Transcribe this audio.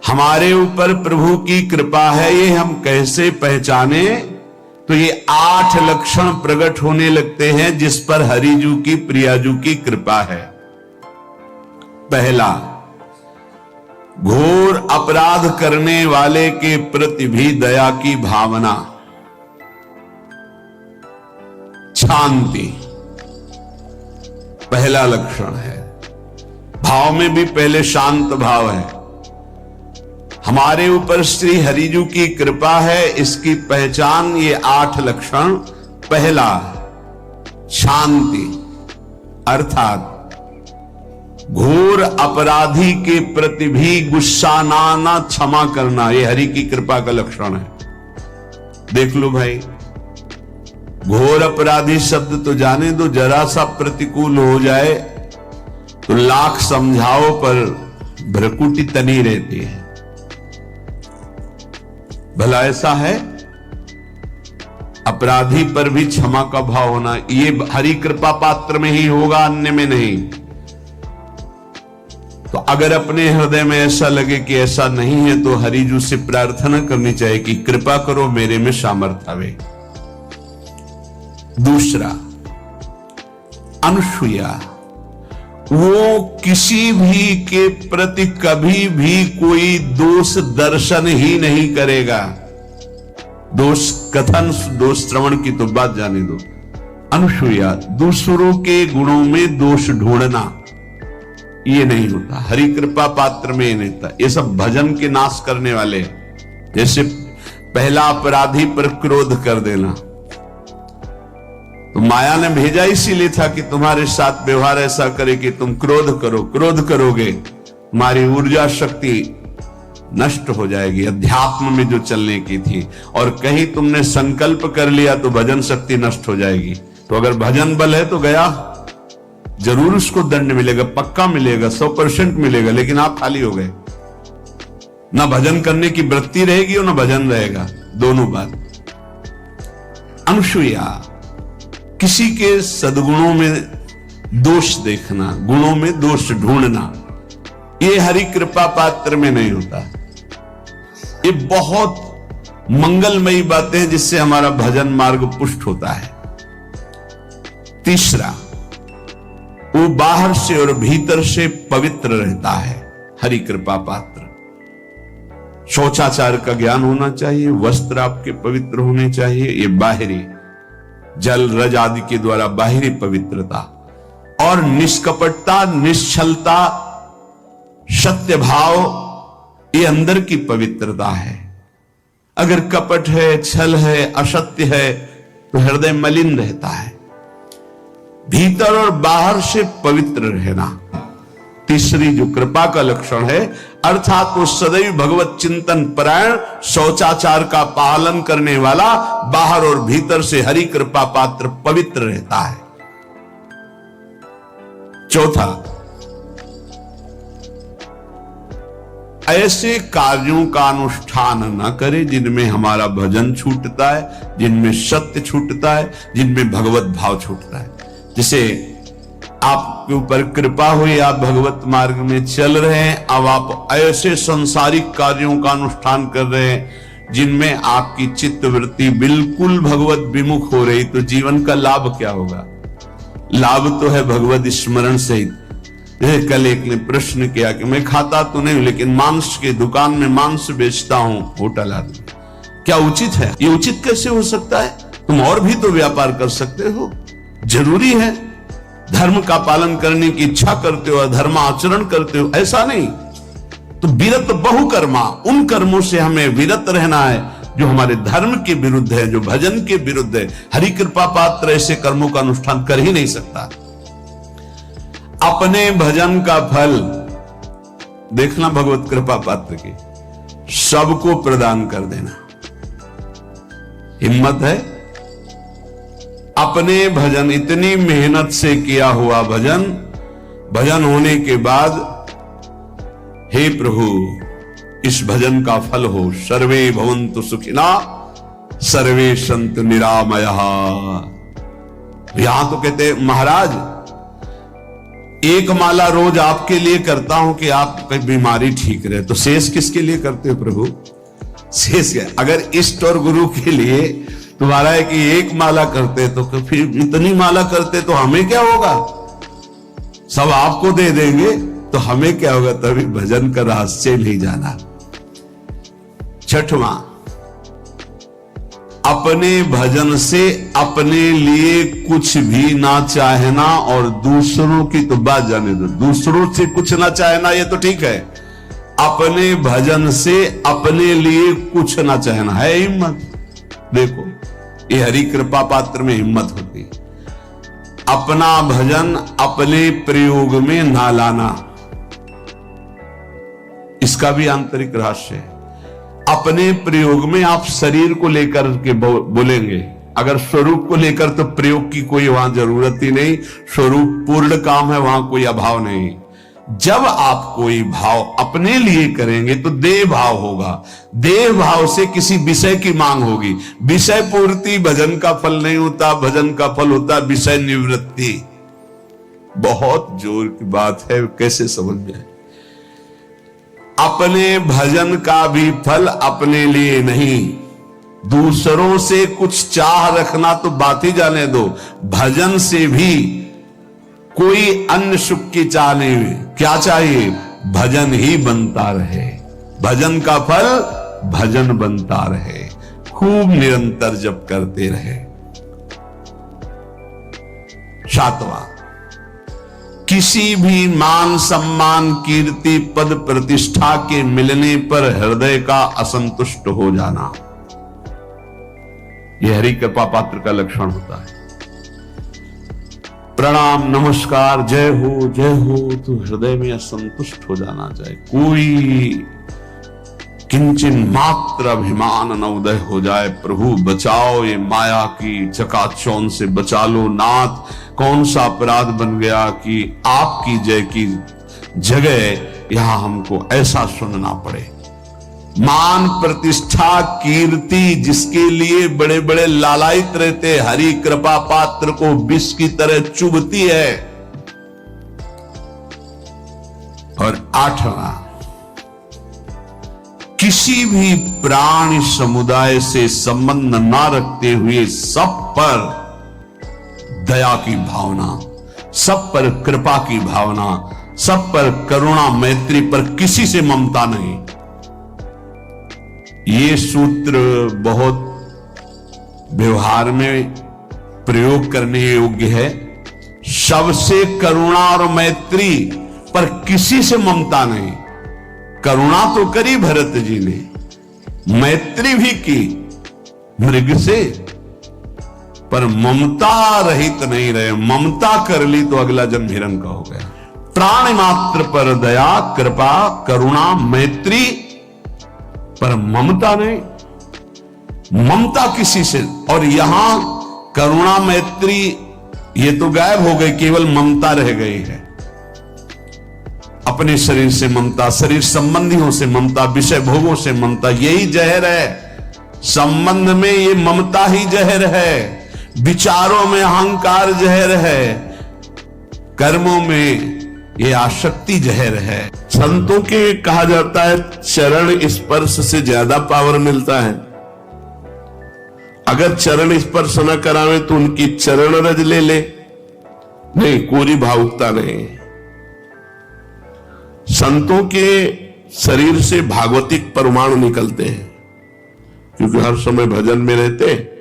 हमारे ऊपर प्रभु की कृपा है ये हम कैसे पहचाने? तो ये 8 लक्षण प्रकट होने लगते हैं जिस पर हरिजू की प्रियाजू की कृपा है। पहला, घोर अपराध करने वाले के प्रति भी दया की भावना, शांति पहला लक्षण है। भाव में भी पहले शांत भाव है। हमारे ऊपर श्री हरिजू की कृपा है, इसकी पहचान ये 8 लक्षण। पहला, शांति, अर्थात घोर अपराधी के प्रति भी गुस्सा ना आना, क्षमा करना, ये हरि की कृपा का लक्षण है। देख लो भाई, घोर अपराधी शब्द तो जाने दो, जरा सा प्रतिकूल हो जाए तो लाख समझाओ पर भ्रकुटी तनी रहती है। भला ऐसा है? अपराधी पर भी क्षमा का भाव होना, ये हरि कृपा पात्र में ही होगा, अन्य में नहीं। तो अगर अपने हृदय में ऐसा लगे कि ऐसा नहीं है तो हरिजू से प्रार्थना करनी चाहिए कि कृपा करो मेरे में सामर्थ्य आवे। दूसरा, अनुसूया, वो किसी भी के प्रति कभी भी कोई दोष दर्शन ही नहीं करेगा। दोष कथन, दोष श्रवण की तो बात जाने दो। अनुसूया, दूसरों के गुणों में दोष ढूंढना, ये नहीं होता। हरि कृपा पात्र में ये नहीं होता। ये सब भजन के नाश करने वाले। जैसे पहला अपराधी पर क्रोध कर देना, तो माया ने भेजा इसीलिए था कि तुम्हारे साथ व्यवहार ऐसा करे कि तुम क्रोध करो। क्रोध करोगे तुम्हारी ऊर्जा शक्ति नष्ट हो जाएगी, अध्यात्म में जो चलने की थी। और कहीं तुमने संकल्प कर लिया तो भजन शक्ति नष्ट हो जाएगी। तो अगर भजन बल है तो गया, जरूर उसको दंड मिलेगा, पक्का मिलेगा, 100% मिलेगा, लेकिन आप खाली हो गए। ना भजन करने की वृत्ति रहेगी और ना भजन रहेगा, दोनों बात। अनुसूया, किसी के सद्गुणों में दोष देखना, गुणों में दोष ढूंढना, ये हरि कृपा पात्र में नहीं होता। ये बहुत मंगलमयी बातें हैं जिससे हमारा भजन मार्ग पुष्ट होता है। तीसरा, वो बाहर से और भीतर से पवित्र रहता है, हरि कृपा पात्र। शौचाचार का ज्ञान होना चाहिए, वस्त्र आपके पवित्र होने चाहिए, ये बाहरी जल रज आदि के द्वारा बाहरी पवित्रता। और निष्कपटता, निश्चलता, सत्य भाव, ये अंदर की पवित्रता है। अगर कपट है, छल है, असत्य है तो हृदय मलिन रहता है। भीतर और बाहर से पवित्र रहना तीसरी जो कृपा का लक्षण है। अर्थात वो सदैव भगवत चिंतन परायण, शौचाचार का पालन करने वाला, बाहर और भीतर से हरि कृपा पात्र पवित्र रहता है। चौथा, ऐसे कार्यों का अनुष्ठान न करे जिनमें हमारा भजन छूटता है, जिनमें सत्य छूटता है, जिनमें भगवत भाव छूटता है। जैसे आपके ऊपर कृपा हुई, आप भगवत मार्ग में चल रहे हैं, अब आप ऐसे सांसारिक कार्यों का अनुष्ठान कर रहे हैं जिनमें आपकी चित्त वृत्ति बिल्कुल भगवत विमुख हो रही, तो जीवन का लाभ क्या होगा? लाभ तो है भगवत स्मरण सहित। कल एक ने प्रश्न किया कि मैं खाता तो नहीं लेकिन मांस के दुकान में मांस बेचता हूं, होटल आदि, क्या उचित है? ये उचित कैसे हो सकता है? तुम और भी तो व्यापार कर सकते हो। जरूरी है धर्म का पालन करने की इच्छा करते हो, धर्म आचरण करते हो, ऐसा नहीं। तो विरत बहुकर्मा, उन कर्मों से हमें विरत रहना है जो हमारे धर्म के विरुद्ध है, जो भजन के विरुद्ध है। हरि कृपा पात्र ऐसे कर्मों का अनुष्ठान कर ही नहीं सकता। अपने भजन का फल देखना भगवत कृपा पात्र की, सबको प्रदान कर देना। हिम्मत है? अपने भजन, इतनी मेहनत से किया हुआ भजन, भजन होने के बाद, हे प्रभु इस भजन का फल हो, सर्वे भवन्तु सुखिना सर्वे सन्तु निरामयः। यहां तो कहते महाराज एक माला रोज आपके लिए करता हूं कि आपकी बीमारी ठीक रहे, तो शेष किसके लिए करते हो प्रभु? शेष क्या? अगर इष्ट और गुरु के लिए तुम्हारा है कि एक माला करते तो फिर इतनी माला करते तो हमें क्या होगा? सब आपको दे देंगे तो हमें क्या होगा? तभी भजन का रहस्य नहीं जाना। छठवां, अपने भजन से अपने लिए कुछ भी ना चाहना और दूसरों की तो बात जाने दो। दूसरों से कुछ ना चाहना ये तो ठीक है, अपने भजन से अपने लिए कुछ ना चाहना है हिम्मत। देखो ये हरि कृपा पात्र में हिम्मत होती है। अपना भजन अपने प्रयोग में ना लाना, इसका भी आंतरिक रहस्य है। अपने प्रयोग में आप शरीर को लेकर के बोलेंगे, अगर स्वरूप को लेकर तो प्रयोग की कोई वहां जरूरत ही नहीं, स्वरूप पूर्ण काम है, वहां कोई अभाव नहीं। जब आप कोई भाव अपने लिए करेंगे तो देह भाव होगा, देह भाव से किसी विषय की मांग होगी। विषय पूर्ति भजन का फल नहीं होता, भजन का फल होता विषय निवृत्ति। बहुत जोर की बात है, कैसे समझ में आए? अपने भजन का भी फल अपने लिए नहीं, दूसरों से कुछ चाह रखना तो बात ही जाने दो, भजन से भी कोई अन्य सुख की चाह नहीं। क्या चाहिए? भजन ही बनता रहे, भजन का फल भजन बनता रहे, खूब निरंतर जप करते रहे। सातवां, किसी भी मान सम्मान कीर्ति पद प्रतिष्ठा के मिलने पर हृदय का असंतुष्ट हो जाना, यह हरि कृपा पात्र का लक्षण होता है। प्रणाम नमस्कार जय हो तो हृदय में असंतुष्ट हो जाना चाहिए। कोई किंचन मात्र अभिमान न उदय हो जाए। प्रभु बचाओ, ये माया की चकाचौंध से बचा लो नाथ। कौन सा अपराध बन गया कि आपकी जय की जगह यहां हमको ऐसा सुनना पड़े। मान प्रतिष्ठा कीर्ति जिसके लिए बड़े बड़े लालायित रहते, हरि कृपा पात्र को विष की तरह चुभती है। और आठवां, किसी भी प्राणी समुदाय से संबंध ना रखते हुए सब पर दया की भावना, सब पर कृपा की भावना, सब पर करुणा मैत्री, पर किसी से ममता नहीं। ये सूत्र बहुत व्यवहार में प्रयोग करने योग्य है। सबसे करुणा और मैत्री, पर किसी से ममता नहीं। करुणा तो करी भरत जी ने, मैत्री भी की मृग से, पर ममता रहित नहीं रहे। ममता कर ली तो अगला जन्म हिरण का हो गया। प्राण मात्र पर दया कृपा करुणा मैत्री, पर ममता नहीं। ममता किसी से, और यहां करुणा मैत्री ये तो गायब हो गई, केवल ममता रह गई है। अपने शरीर से ममता, शरीर संबंधियों से ममता, विषय भोगों से ममता, यही जहर है। संबंध में ये ममता ही जहर है, विचारों में अहंकार जहर है, कर्मों में ये आसक्ति जहर है। संतों के कहा जाता है चरण स्पर्श से ज्यादा पावर मिलता है। अगर चरण स्पर्श न करावे तो उनकी चरण रज ले नहीं, कोरी भावुकता नहीं। संतों के शरीर से भागवतिक परमाणु निकलते हैं, क्योंकि हर समय भजन में रहते हैं।